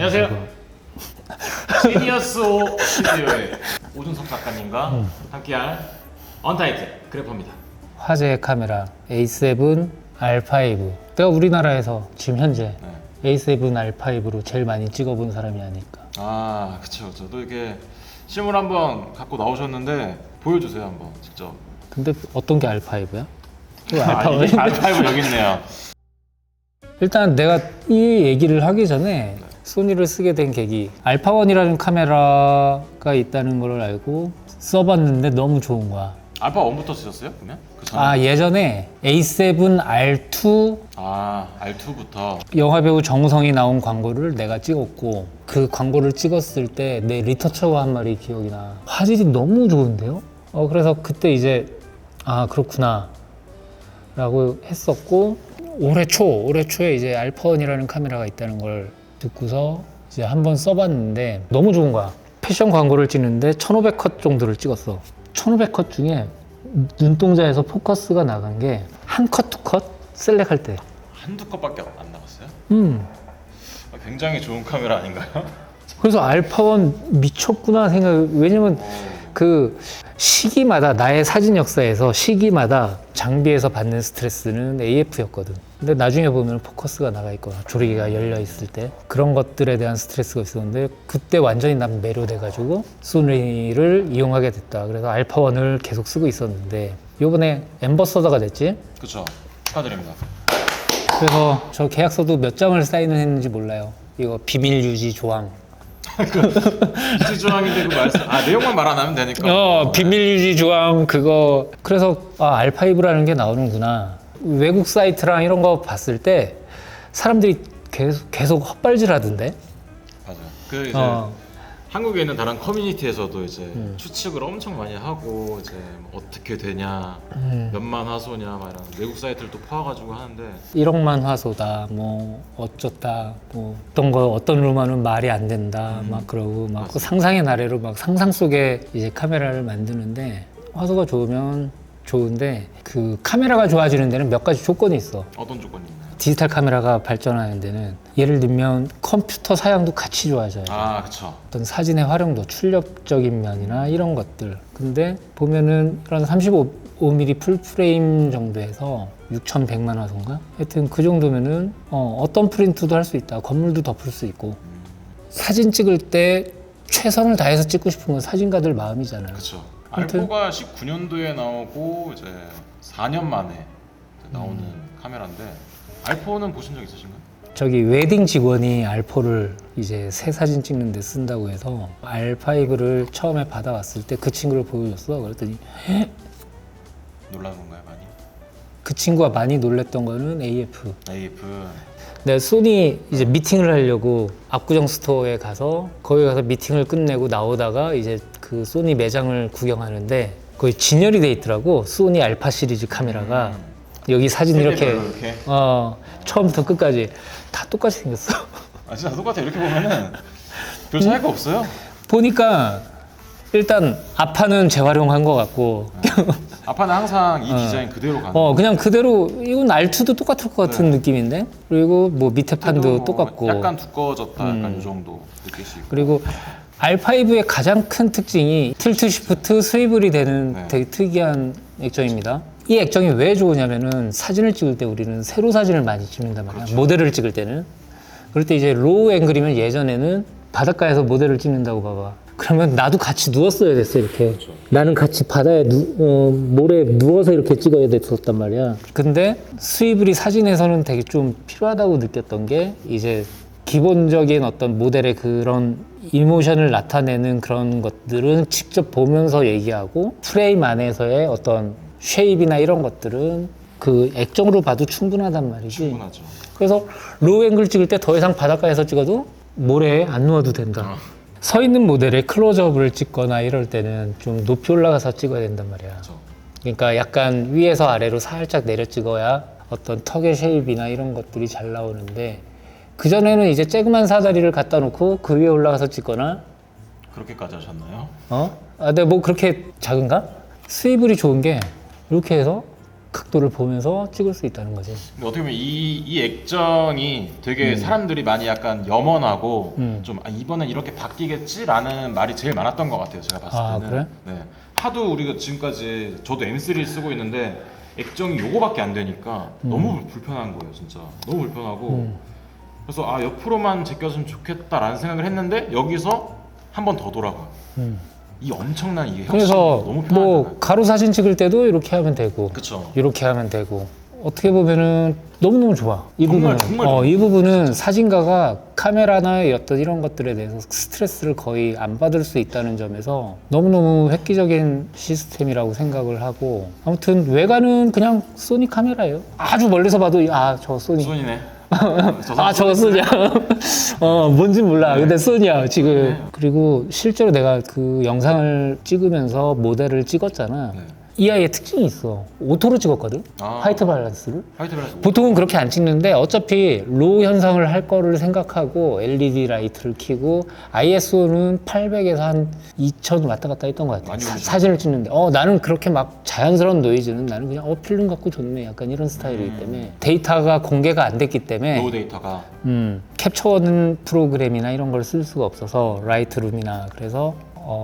안녕하세요. 시니어스오 스튜디오의 오준석 작가님과 함께할 언타이틀 그래퍼입니다. 화제의 카메라 A7 R5. 내가 우리나라에서 지금 현재 A7 R5로 제일 많이 찍어본 사람이 아닐까. 아, 그쵸. 저도 이게 실물 한번 갖고 나오셨는데 보여주세요 한번 직접. 근데 어떤 게 R5야? R5 여기 있네요. 일단 내가 이 얘기를 하기 전에 소니를 쓰게 된 계기, 알파1이라는 카메라가 있다는 걸 알고 써봤는데 너무 좋은 거야. 알파 1부터 쓰셨어요? 그러면? 그 전에? 아, 예전에 A7 R2 아, R2부터. 영화배우 정우성이 나온 광고를 내가 찍었고, 그 광고를 찍었을 때 내 리터처가 한 말이 기억이 나. 화질이 너무 좋은데요? 그래서 그때 이제 아, 그렇구나 라고 했었고, 올해 초에 이제 알파1이라는 카메라가 있다는 걸 듣고서 이제 한번 써봤는데 너무 좋은 거야. 패션 광고를 찍는데 1500컷 정도를 찍었어. 1500컷 중에 눈동자에서 포커스가 나간 게 한 컷, 두 컷 셀렉할 때. 한두 컷밖에 안 나갔어요? 굉장히 좋은 카메라 아닌가요? 그래서 알파1 미쳤구나 생각. 왜냐면 그 시기마다, 나의 사진 역사에서 시기마다 장비에서 받는 스트레스는 AF였거든. 근데 나중에 보면 포커스가 나가 있거나 조리개가 열려 있을 때 그런 것들에 대한 스트레스가 있었는데, 그때 완전히 난 매료돼가지고 소니를 이용하게 됐다. 그래서 알파1을 계속 쓰고 있었는데 요번에 앰버서더가 됐지. 그쵸. 축하드립니다. 그래서 저 계약서도 몇 장을 사인을 했는지 몰라요. 이거 비밀 유지 조항. 유지조항인데 그 말씀, 내용만 말 안 하면 되니까. 비밀 유지 조항 그거. 그래서 R5라는 게 나오는구나. 외국 사이트랑 이런 거 봤을 때 사람들이 계속 헛발질 하던데. 맞아요. 그 이제 한국에 있는 다른 커뮤니티에서도 이제 추측을 엄청 많이 하고, 이제 뭐 어떻게 되냐, 몇만 화소냐, 막 이런 외국 사이트를 또 퍼와가지고 하는데. 1억만 화소다, 뭐 어쩌다, 뭐 어떤 루머는 말이 안 된다, 막 그러고 막 그 상상의 나래로 막 상상 속에 이제 카메라를 만드는데, 화소가 좋으면 좋은데 그 카메라가 좋아지는 데는 몇 가지 조건이 있어. 어떤 조건이 있나요? 디지털 카메라가 발전하는 데는 예를 들면 컴퓨터 사양도 같이 좋아져요. 그쵸. 어떤 사진의 활용도, 출력적인 면이나 이런 것들. 근데 보면은 그런 35mm 풀프레임 정도에서 6,100만 화소인가? 하여튼 그 정도면은 어떤 프린트도 할 수 있다. 건물도 덮을 수 있고. 사진 찍을 때 최선을 다해서 찍고 싶은 건 사진가들 마음이잖아요. 그쵸. 하여튼 알포가 19년도에 나오고 이제 4년 만에 나오는 카메라인데, 알포는 보신 적 있으신가요? 저기 웨딩 직원이 알포를 이제 새 사진 찍는 데 쓴다고 해서 R5를 처음에 받아왔을 때 그 친구를 보여줬어. 그랬더니 놀란 건가요, 많이? 그 친구가 많이 놀랬던 거는 AF. AF. 내가 소니 이제 미팅을 하려고 압구정 스토어에 가서 거기 가서 미팅을 끝내고 나오다가 이제 그 소니 매장을 구경하는데 거기 진열이 돼 있더라고. 소니 알파 시리즈 카메라가. 여기 사진 이렇게 처음부터 끝까지 다 똑같이 생겼어. 진짜 똑같아. 이렇게 보면은 별 차이가 없어요. 보니까 일단 아파는 재활용한 것 같고 아빠는 항상 이 디자인 그대로 가는 그냥 그대로. 이건 R2도 똑같을 것 같은 느낌인데, 그리고 뭐 밑에 판도 똑같고, 약간 두꺼워졌다, 약간 이 정도 느낄 수 있고. 그리고 R5의 가장 큰 특징이 틸트 시프트 스위블이 되는 되게 특이한 액정입니다. 이 액정이 왜 좋으냐면은 사진을 찍을 때 우리는 세로 사진을 많이 찍는단 말이야. 그렇죠. 모델을 찍을 때는. 그럴 때 이제 로우 앵글이면 예전에는 바닷가에서 모델을 찍는다고 봐봐. 그러면 나도 같이 누웠어야 됐어, 이렇게. 그렇죠. 나는 같이 바다에 모래에 누워서 이렇게 찍어야 됐었단 말이야. 근데 스위블이 사진에서는 되게 좀 필요하다고 느꼈던 게, 이제 기본적인 어떤 모델의 그런 이모션을 나타내는 그런 것들은 직접 보면서 얘기하고, 프레임 안에서의 어떤 쉐입이나 이런 것들은 그 액정으로 봐도 충분하단 말이지. 충분하죠. 그래서 로우 앵글 찍을 때 더 이상 바닷가에서 찍어도 모래에 안 누워도 된다. 서 있는 모델의 클로즈업을 찍거나 이럴 때는 좀 높이 올라가서 찍어야 된단 말이야. 그렇죠. 그러니까 약간 위에서 아래로 살짝 내려 찍어야 어떤 턱의 쉐입이나 이런 것들이 잘 나오는데, 그전에는 이제 쬐그만 사다리를 갖다 놓고 그 위에 올라가서 찍거나. 그렇게까지 하셨나요? 근데 뭐 그렇게 작은가? 스위블이 좋은 게 이렇게 해서 각도를 보면서 찍을 수 있다는 거지. 근데 어떻게 보면 이 액정이 되게 사람들이 많이 약간 염원하고 좀 이번엔 이렇게 바뀌겠지라는 말이 제일 많았던 것 같아요. 제가 봤을 때는. 아, 그래? 네. 하도 우리가 지금까지 저도 M3 쓰고 있는데 액정이 요거밖에 안 되니까 너무 불편한 거예요, 진짜. 너무 불편하고. 그래서 옆으로만 제껴주면 좋겠다라는 생각을 했는데 여기서 한 번 더 돌아가. 이 엄청난 이게 혁신이 그래서 너무 편하잖아요. 뭐 가로 사진 찍을 때도 이렇게 하면 되고, 그쵸. 이렇게 하면 되고. 어떻게 보면은 너무너무 좋아. 이 정말, 부분은. 정말 좋아. 이 부분은 사진가가 카메라나 어떤 이런 것들에 대해서 스트레스를 거의 안 받을 수 있다는 점에서 너무너무 획기적인 시스템이라고 생각을 하고, 아무튼 외관은 그냥 소니 카메라예요. 아주 멀리서 봐도 저 소니. 소니네. 저거 소니야. 뭔진 몰라. 근데 소니야 지금. 그리고 실제로 내가 그 영상을 찍으면서 모델을 찍었잖아. 네. 이 아이의 특징이 있어. 오토로 찍었거든. 화이트 밸런스를. 화이트 밸런스. 보통은 그렇게 안 찍는데 어차피 로우 현상을 할 거를 생각하고 LED 라이트를 켜고 ISO는 800에서 한 2000 왔다 갔다 했던 것 같아. 많이 올리죠. 사진을 찍는데 나는 그렇게 막 자연스러운 노이즈는 나는 그냥 필름 갖고 좋네 약간 이런 스타일이기 때문에 데이터가 공개가 안 됐기 때문에 로우 데이터가 캡처하는 프로그램이나 이런 걸 쓸 수가 없어서 라이트룸이나 그래서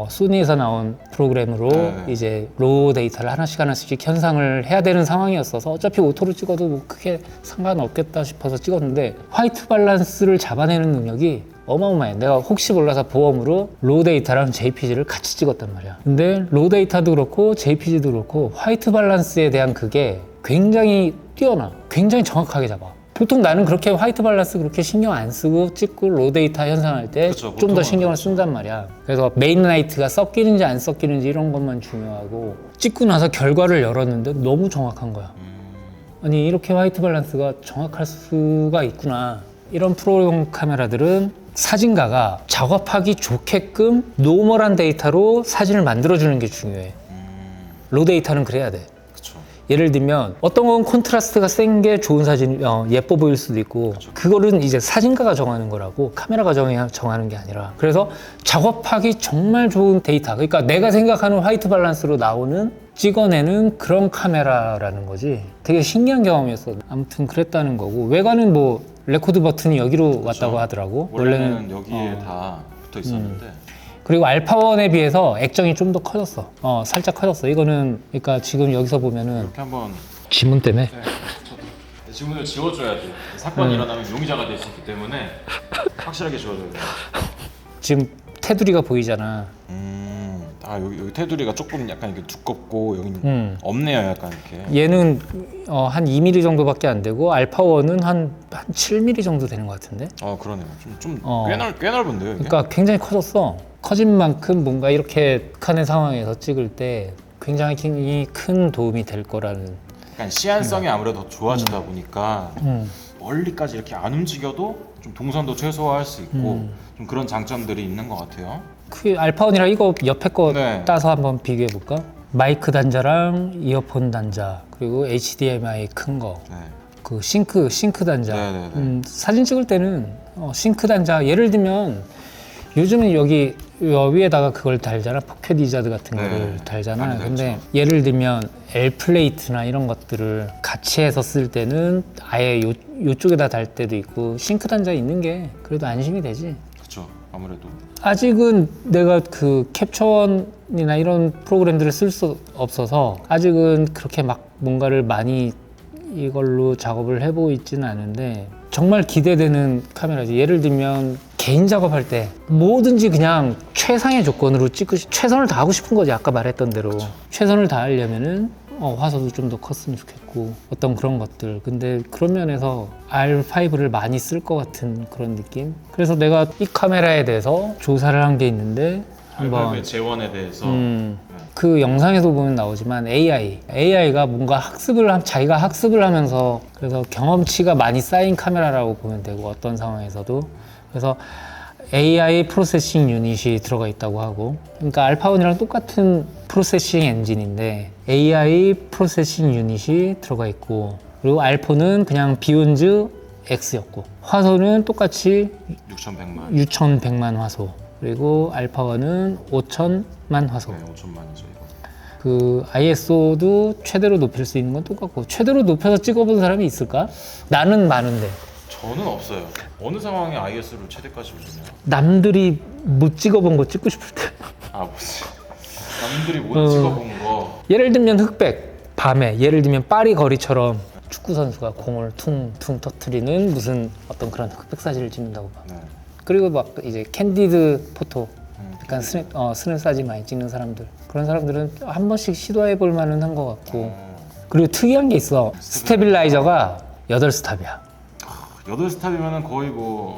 소니에서 나온 프로그램으로 이제 로우 데이터를 하나씩 현상을 해야 되는 상황이었어서 어차피 오토로 찍어도 뭐 크게 상관없겠다 싶어서 찍었는데 화이트 밸런스를 잡아내는 능력이 어마어마해. 내가 혹시 몰라서 보험으로 로우 데이터랑 JPG를 같이 찍었단 말이야. 근데 로우 데이터도 그렇고 JPG도 그렇고 화이트 밸런스에 대한 그게 굉장히 뛰어나. 굉장히 정확하게 잡아. 보통 나는 그렇게 화이트 밸런스 그렇게 신경 안 쓰고 찍고 로우 데이터 현상할 때 좀 더 신경을 쓴단 말이야. 그래서 메인 라이트가 섞이는지 안 섞이는지 이런 것만 중요하고 찍고 나서 결과를 열었는데 너무 정확한 거야. 아니 이렇게 화이트 밸런스가 정확할 수가 있구나. 이런 프로용 카메라들은 사진가가 작업하기 좋게끔 노멀한 데이터로 사진을 만들어주는 게 중요해. 로우 데이터는 그래야 돼. 예를 들면 어떤 건 콘트라스트가 센 게 좋은 사진 예뻐 보일 수도 있고 그거는 이제 사진가가 정하는 거라고 카메라가 정하는 게 아니라 그래서 작업하기 정말 좋은 데이터 그러니까 내가 생각하는 화이트 밸런스로 나오는 찍어내는 그런 카메라라는 거지. 되게 신기한 경험이었어. 아무튼 그랬다는 거고 외관은 뭐 레코드 버튼이 여기로 왔다고 하더라고. 원래는 여기에 다 붙어 있었는데 그리고 알파1에 비해서 액정이 좀 더 커졌어. 살짝 커졌어. 이거는 그러니까 지금 여기서 보면은 이렇게 한번 지문 때문에 지문을 지워줘야 돼. 사건이 일어나면 용의자가 될 수 있기 때문에 확실하게 지워줘야 돼. 지금 테두리가 보이잖아. 여기 테두리가 조금 약간 이렇게 두껍고 여기는 없네요, 약간 이렇게. 얘는 한 2mm 정도밖에 안 되고 알파1은 한 7mm 정도 되는 것 같은데. 그러네요. 꽤 넓은데요, 이게? 그러니까 굉장히 커졌어. 커진 만큼 뭔가 이렇게 극한의 상황에서 찍을 때 굉장히 큰 도움이 될 거라는. 약간 시안성이 아무래도 더 좋아지다 보니까 멀리까지 이렇게 안 움직여도 좀 동선도 최소화할 수 있고 좀 그런 장점들이 있는 것 같아요. 그 알파1이랑 이거 옆에 거 따서 한번 비교해 볼까? 마이크 단자랑 이어폰 단자 그리고 HDMI 큰 거. 그 싱크 단자. 사진 찍을 때는 싱크 단자 예를 들면 요즘은 여기 위에다가 그걸 달잖아. 포켓 위자드 같은 거를 달잖아. 근데 예를 들면 L 플레이트나 이런 것들을 같이 해서 쓸 때는 아예 요쪽에다 달 때도 있고 싱크 단자 있는 게 그래도 안심이 되지. 그렇죠. 아무래도 아직은 내가 그 캡처원이나 이런 프로그램들을 쓸 수 없어서 아직은 그렇게 막 뭔가를 많이 이걸로 작업을 해보고 있지는 않은데 정말 기대되는 카메라지. 예를 들면 개인 작업할 때 뭐든지 그냥 최상의 조건으로 찍고 최선을 다하고 싶은 거지. 아까 말했던 대로 최선을 다하려면은 화소도 좀 더 컸으면 좋겠고 어떤 그런 것들. 근데 그런 면에서 R5를 많이 쓸 것 같은 그런 느낌. 그래서 내가 이 카메라에 대해서 조사를 한 게 있는데 한번 재원에 대해서 그 영상에서 보면 나오지만 AI가 뭔가 자기가 학습을 하면서 그래서 경험치가 많이 쌓인 카메라라고 보면 되고 어떤 상황에서도 그래서 AI 프로세싱 유닛이 들어가 있다고 하고 그러니까 알파1이랑 똑같은 프로세싱 엔진인데 AI 프로세싱 유닛이 들어가 있고 그리고 알포는 그냥 비욘즈 X였고 화소는 똑같이 6100만 화소 그리고 알파1은 5000만 화소. 네, 5000만이죠 이거. 그 ISO도 최대로 높일 수 있는 건 똑같고 최대로 높여서 찍어본 사람이 있을까? 나는 많은데 저는 없어요. 어느 상황에 IS를 최대까지 올리나요? 남들이 못 찍어본 거 찍고 싶을 때 아 뭐지? 남들이 못 찍어본 거. 예를 들면 흑백 밤에 예를 들면 파리 거리처럼 축구 선수가 공을 퉁퉁 터트리는 무슨 어떤 그런 흑백 사진을 찍는다고 봐. 네. 그리고 막 이제 캔디드 포토 약간 스냅 사진 많이 찍는 사람들 그런 사람들은 한 번씩 시도해 볼 만은 한 것 같고 그리고 특이한 게 있어 스테빌라이저가 8스탑이야 8스탑이면은 거의 뭐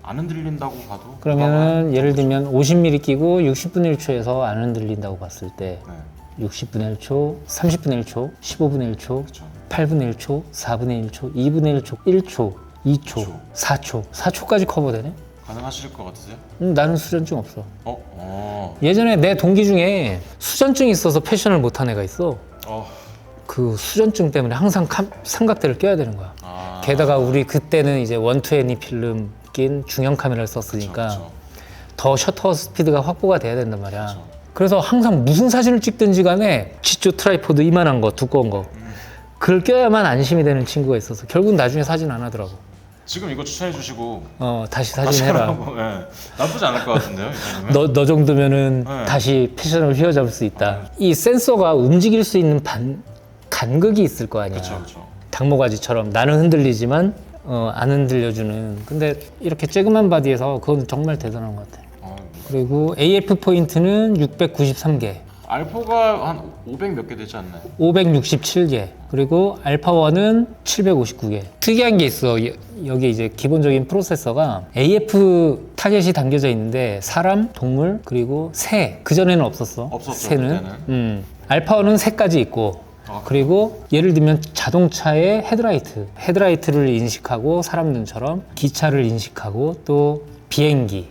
안 흔들린다고 봐도. 그러면은 예를 들면 50mm 끼고 60분의 1초에서 안 흔들린다고 봤을 때 네. 60분의 1초, 30분의 1초, 15분의 1초, 그렇죠. 8분의 1초, 4분의 1초, 2분의 1초, 1초, 2초, 4초, 4초까지 커버되네? 가능하실 것 같으세요? 나는 수전증 없어. 예전에 예전에 내 동기 중에 수전증이 있어서 패션을 못한 애가 있어. 어. 그 수전증 때문에 항상 삼각대를 껴야 되는 거야. 게다가 우리 그때는 이제 1:20 필름 낀 중형 카메라를 썼으니까 그쵸. 더 셔터 스피드가 확보가 돼야 된단 말이야. 그쵸. 그래서 항상 무슨 사진을 찍든지 간에 지조 트라이포드 이만한 거, 두꺼운 거 그걸 껴야만 안심이 되는 친구가 있어서 결국 나중에 사진 안 하더라고. 지금 이거 추천해 주시고 다시 사진 해라. 하라고, 예. 나쁘지 않을 것 같은데요? 이 정도면? 너 정도면은 네. 다시 패션을 휘어잡을 수 있다. 이 센서가 움직일 수 있는 간극이 있을 거 아니야. 그렇죠. 당모가지처럼 나는 흔들리지만 안 흔들려주는. 근데 이렇게 쬐그만 바디에서 그건 정말 대단한 것 같아. 그리고 AF 포인트는 693개, 알포가 한 500 몇 개 되지 않나요? 567개, 그리고 알파1은 759개. 특이한 게 있어. 여기 이제 기본적인 프로세서가 AF 타겟이 담겨져 있는데 사람, 동물, 그리고 새. 그전에는 없었어. 없었죠, 새는. 알파1은 새까지 있고 그리고 예를 들면 자동차의 헤드라이트를 인식하고 사람 눈처럼 기차를 인식하고 또 비행기,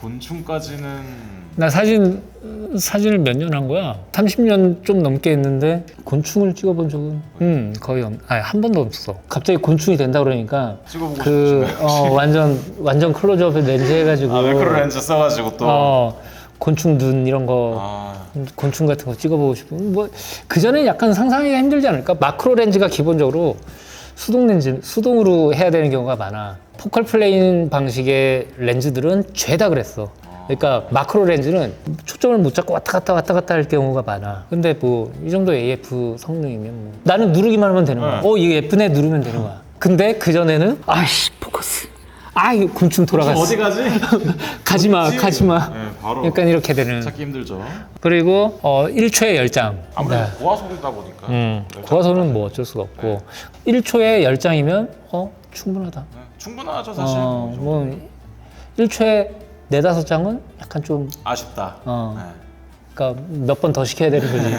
곤충까지는 나 사진을 몇 년 한 거야? 30년 좀 넘게 했는데 곤충을 찍어본 적은 거의 한 번도 없어. 갑자기 곤충이 된다 그러니까 찍어보고 완전 클로즈업 렌즈 해가지고 매크로 렌즈 써가지고 또 곤충 눈 이런 거 곤충 같은 거 찍어보고 싶은 뭐 그전에 약간 상상하기가 힘들지 않을까? 마크로 렌즈가 기본적으로 수동으로 해야 되는 경우가 많아. 포컬 플레인 방식의 렌즈들은 죄다 그랬어. 그러니까 마크로 렌즈는 초점을 못 잡고 왔다 갔다 할 경우가 많아. 근데 뭐 이 정도 AF 성능이면 뭐 나는 누르기만 하면 되는 거야. 이거 예쁘네 누르면 되는 거야. 근데 그전에는 아이씨 포커스 이거 곤충 돌아갔어. 어디 가지? 가지마 네, 바로 약간 이렇게 되는. 찾기 힘들죠. 그리고 1초에 10장. 아무래도 고화소이다 보니까 고화소는 뭐 어쩔 수가 없고 1초에 10장이면 충분하다. 네, 충분하죠 사실. 뭐 1초에 4-5장은 약간 좀 아쉽다. 그러니까 몇 번 더 시켜야 되는 거지.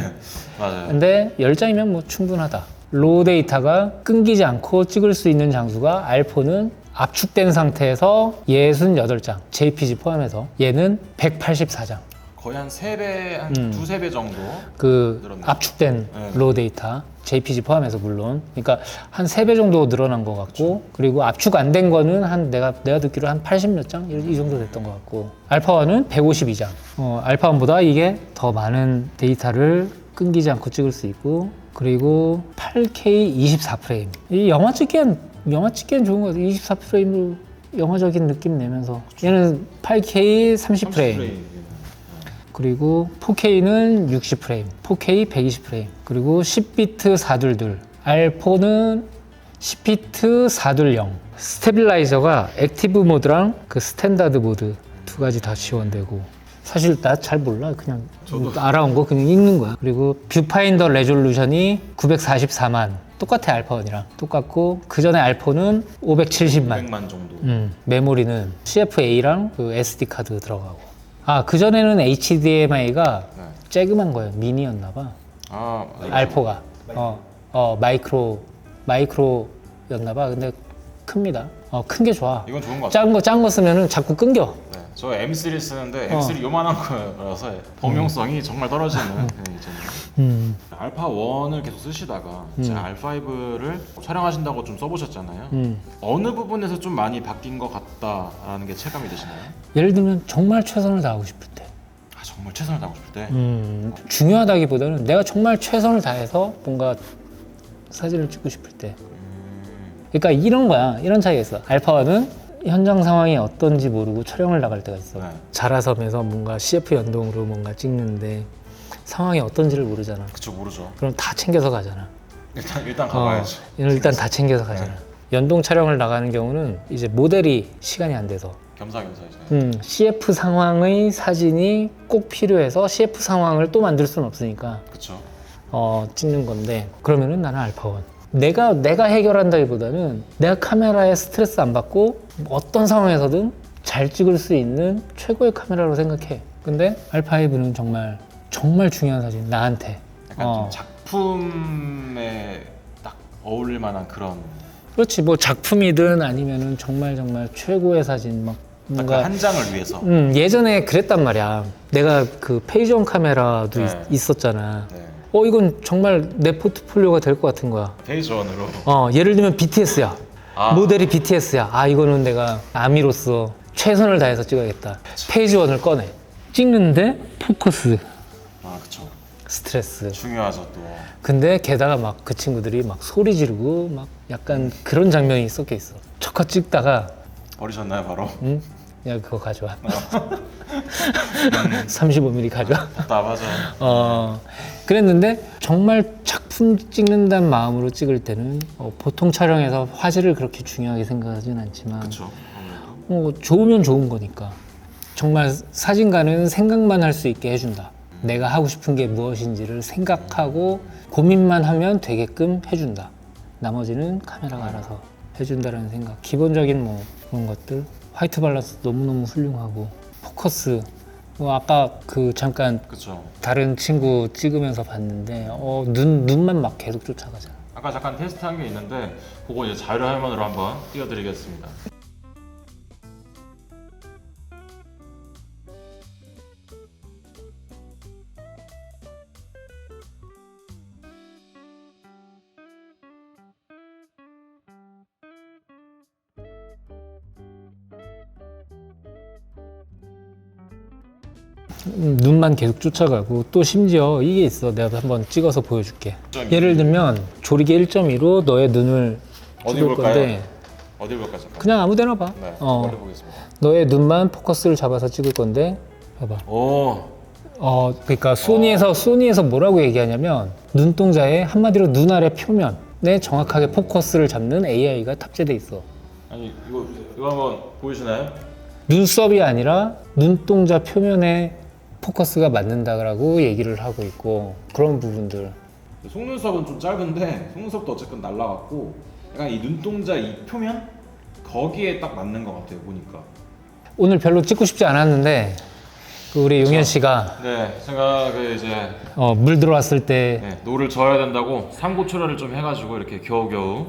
맞아요. 근데 10장이면 뭐 충분하다. 로우 데이터가 끊기지 않고 찍을 수 있는 장수가 알포는 압축된 상태에서 68장, JPG 포함해서 얘는 184장. 거의 한 3배, 한 2-3배 정도. 그 늘었네요. 압축된 로우 데이터, JPG 포함해서 물론. 그러니까 한 3배 정도 늘어난 것 같고, 그리고 압축 안 된 거는 한 내가 듣기로 한 80 몇 장? 이 정도 됐던 것 같고. 알파1은 152장. 알파1보다 이게 더 많은 데이터를 끊기지 않고 찍을 수 있고, 그리고 8K 24프레임. 이 영화 찍기엔 좋은 것 같아요. 24프레임으로 영화적인 느낌 내면서. 얘는 8K 30프레임. 그리고 4K는 60프레임, 4K 120프레임, 그리고 10비트 422. 알포는 10비트 420. 스테빌라이저가 액티브 모드랑 그 스탠다드 모드 두 가지 다 지원되고. 사실 나 잘 몰라. 그냥 알아온 거 그냥 읽는 거야. 그리고 뷰파인더 레졸루션이 944만. 똑같아 알파1이랑 똑같고 그 전에 알포는 570만 100만 정도. 메모리는 CFA랑 그 SD 카드 들어가고 그 전에는 HDMI가 쬐그만 거예요. 미니였나 봐. 알포가 마이크로였나 봐. 근데 큽니다. 큰 게 좋아. 이건 좋은 것 같아요. 작은 거 쓰면은 자꾸 끊겨. 네, 저 M3 쓰는데 M3 요만한 거라서 범용성이 정말 떨어지는 편이잖아요. 알파1을 계속 쓰시다가 제가 알파5를 촬영하신다고 좀 써보셨잖아요. 어느 부분에서 좀 많이 바뀐 것 같다라는 게 체감이 되시나요? 예를 들면 정말 최선을 다하고 싶을 때 정말 최선을 다하고 싶을 때. 중요하다기보다는 내가 정말 최선을 다해서 뭔가 사진을 찍고 싶을 때. 그러니까 이런 거야. 이런 차이가 있어. 알파원은 현장 상황이 어떤지 모르고 촬영을 나갈 때가 있어. 네. 자라섬에서 뭔가 CF 연동으로 뭔가 찍는데 상황이 어떤지를 모르잖아. 그쵸, 모르죠. 그럼 다 챙겨서 가잖아. 일단 가봐야죠. 일단 다 챙겨서 가잖아. 연동 촬영을 나가는 경우는 이제 모델이 시간이 안 돼서 겸사겸사 이제. CF 상황의 사진이 꼭 필요해서 CF 상황을 또 만들 수는 없으니까 그쵸. 찍는 건데 그러면은 나는 알파원. 내가 해결한다기보다는 내가 카메라에 스트레스 안 받고 어떤 상황에서든 잘 찍을 수 있는 최고의 카메라로 생각해. 근데 알파5는 정말 중요한 사진 나한테. 약간 좀 작품에 딱 어울릴 만한 그런. 그렇지 뭐 작품이든 아니면은 정말 최고의 사진 막 딱 뭔가 한 장을 위해서. 예전에 그랬단 말이야. 내가 그 페이지원 카메라도 네. 있었잖아. 네. 이건 정말 내 포트폴리오가 될 것 같은 거야. 페이지 원으로. 예를 들면 BTS야. 아. 모델이 BTS야. 이거는 내가 아미로서 최선을 다해서 찍어야겠다. 페이지 원을 꺼내. 찍는데 포커스, 그쵸. 스트레스. 중요하죠 또. 근데 게다가 막 그 친구들이 막 소리 지르고 막 약간 그런 장면이 섞여 있어. 첫 컷 찍다가 버리셨나요 바로? 야 그거 가져와. 35mm 가져와. 답답하죠. 그랬는데 정말 작품 찍는다는 마음으로 찍을 때는 보통 촬영에서 화질을 그렇게 중요하게 생각하진 않지만 그쵸. 아무래도. 좋으면 좋은 거니까 정말 사진가는 생각만 할 수 있게 해준다. 내가 하고 싶은 게 무엇인지를 생각하고 고민만 하면 되게끔 해준다. 나머지는 카메라가 알아서 해준다라는 생각. 기본적인 뭐 그런 것들. 화이트 밸런스 너무너무 훌륭하고 포커스. 아까 그 잠깐 그쵸. 다른 친구 찍으면서 봤는데 눈만 막 계속 쫓아가잖아. 아까 잠깐 테스트한 게 있는데 그거 이제 자료 화면으로 한번 띄워드리겠습니다. 눈만 계속 쫓아가고 또 심지어 이게 있어. 내가 한번 찍어서 보여줄게. 1.2. 예를 들면 조리개 1.2로 너의 눈을 어디 찍을 볼까요? 건데 어디 볼까요? 잠깐. 그냥 아무 데나 봐. 네. 멀리 보겠습니다. 너의 눈만 포커스를 잡아서 찍을 건데 봐봐. 오. 그러니까 소니에서 뭐라고 얘기하냐면 눈동자에 한마디로 눈 아래 표면에 정확하게 포커스를 잡는 AI가 탑재돼 있어. 아니 이거 한번 보이시나요? 눈썹이 아니라 눈동자 표면에 포커스가 맞는다라고 얘기를 하고 있고 그런 부분들. 속눈썹은 좀 짧은데 속눈썹도 어쨌든 날라갔고 약간 이 눈동자 이 표면 거기에 딱 맞는 것 같아요 보니까. 오늘 별로 찍고 싶지 않았는데 그 우리 용현 씨가 네, 제가 그 이제 물 들어왔을 때 네, 노를 져야 된다고 상고초려를 좀 해가지고 이렇게 겨우겨우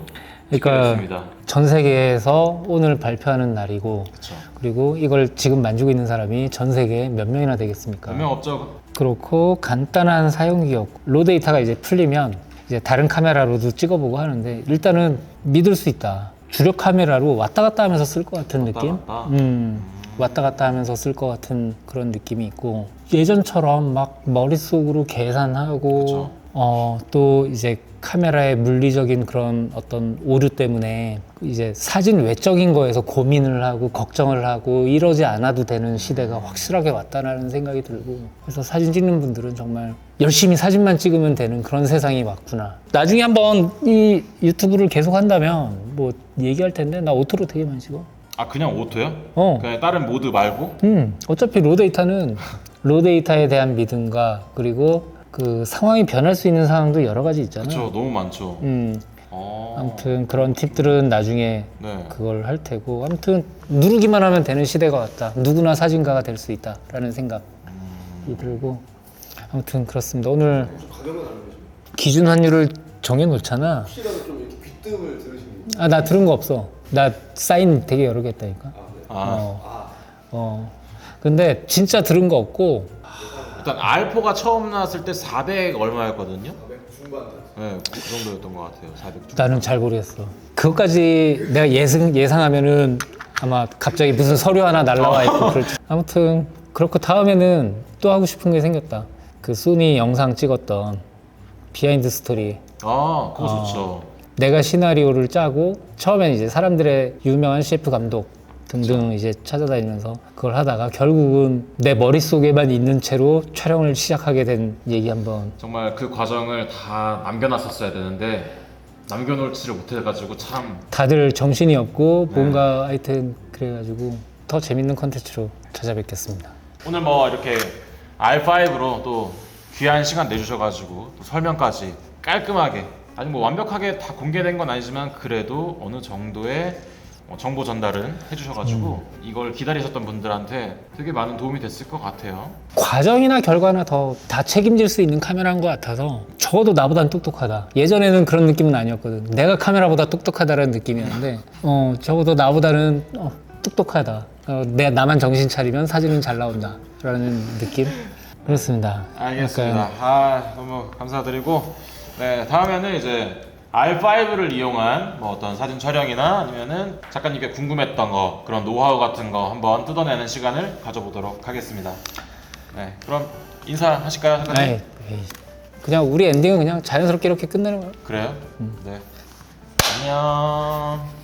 그러니까 찍게 전 세계에서 오늘 발표하는 날이고 그쵸. 그리고 이걸 지금 만지고 있는 사람이 전 세계에 몇 명이나 되겠습니까? 몇 명 없죠? 그렇고 간단한 사용 기억, 로 데이터가 이제 풀리면 이제 다른 카메라로도 찍어보고 하는데 일단은 믿을 수 있다. 주력 카메라로 왔다 갔다 하면서 쓸 것 같은 왔다 느낌? 갔다? 왔다 갔다 하면서 쓸 것 같은 그런 느낌이 있고 예전처럼 막 머릿속으로 계산하고 그쵸. 또 이제 카메라의 물리적인 그런 어떤 오류 때문에 이제 사진 외적인 거에서 고민을 하고 걱정을 하고 이러지 않아도 되는 시대가 확실하게 왔다라는 생각이 들고 그래서 사진 찍는 분들은 정말 열심히 사진만 찍으면 되는 그런 세상이 왔구나. 나중에 한번 이 유튜브를 계속 한다면 뭐 얘기할 텐데 나 오토로 되게 많이 찍어. 아 그냥 오토요? 어. 그냥 다른 모드 말고? 어차피 로 데이터는 로 데이터에 대한 믿음과 그리고 그 상황이 변할 수 있는 상황도 여러 가지 있잖아. 그쵸, 너무 많죠. 아무튼 그런 팁들은 나중에 네. 그걸 할 테고 아무튼 누르기만 하면 되는 시대가 왔다. 누구나 사진가가 될 수 있다라는 생각이 들고 아무튼 그렇습니다. 오늘 기준 환율을 정해놓잖아. 혹시라도 좀 이렇게 귀뜸을 들으시는 나 들은 거 없어. 나 사인 되게 여러 개 했다니까. 근데 진짜 들은 거 없고 일단 R4가 처음 나왔을 때 400 얼마였거든요? 400 중반 네, 그 정도였던 것 같아요. 400 중반. 나는 잘 모르겠어. 그것까지 내가 예상하면은 아마 갑자기 무슨 서류 하나 날라와 있고 그럴 줄. 아무튼 그렇고 다음에는 또 하고 싶은 게 생겼다. 그 소니 영상 찍었던 비하인드 스토리. 아, 그거 좋죠. 내가 시나리오를 짜고 처음엔 이제 사람들의 유명한 CF 감독 등등 이제 찾아다니면서 그걸 하다가 결국은 내 머릿속에만 있는 채로 촬영을 시작하게 된 얘기 한번. 정말 그 과정을 다 남겨놨었어야 되는데 남겨놓지를 못해가지고 참. 다들 정신이 없고 뭔가 하여튼 그래가지고 더 재밌는 컨텐츠로 찾아뵙겠습니다. 오늘 뭐 이렇게 R5로 또 귀한 시간 내주셔가지고 또 설명까지 깔끔하게, 아직 뭐 완벽하게 다 공개된 건 아니지만 그래도 어느 정도의 정보 전달은 해주셔가지고 이걸 기다리셨던 분들한테 되게 많은 도움이 됐을 것 같아요. 과정이나 결과나 더 다 책임질 수 있는 카메라인 것 같아서 적어도 나보단 똑똑하다. 예전에는 그런 느낌은 아니었거든. 내가 카메라보다 똑똑하다라는 느낌이었는데 적어도 나보다는 똑똑하다. 나만 정신 차리면 사진은 잘 나온다 라는 느낌. 그렇습니다. 알겠습니다. 아, 너무 감사드리고, 네, 다음에는 이제 R5를 이용한 뭐 어떤 사진 촬영이나 아니면은 작가님께 궁금했던 거, 그런 노하우 같은 거 한번 뜯어내는 시간을 가져보도록 하겠습니다. 네, 그럼 인사하실까요, 작가님? 에이, 그냥 우리 엔딩은 그냥 자연스럽게 이렇게 끝내는 거야. 그래요? 네. 안녕.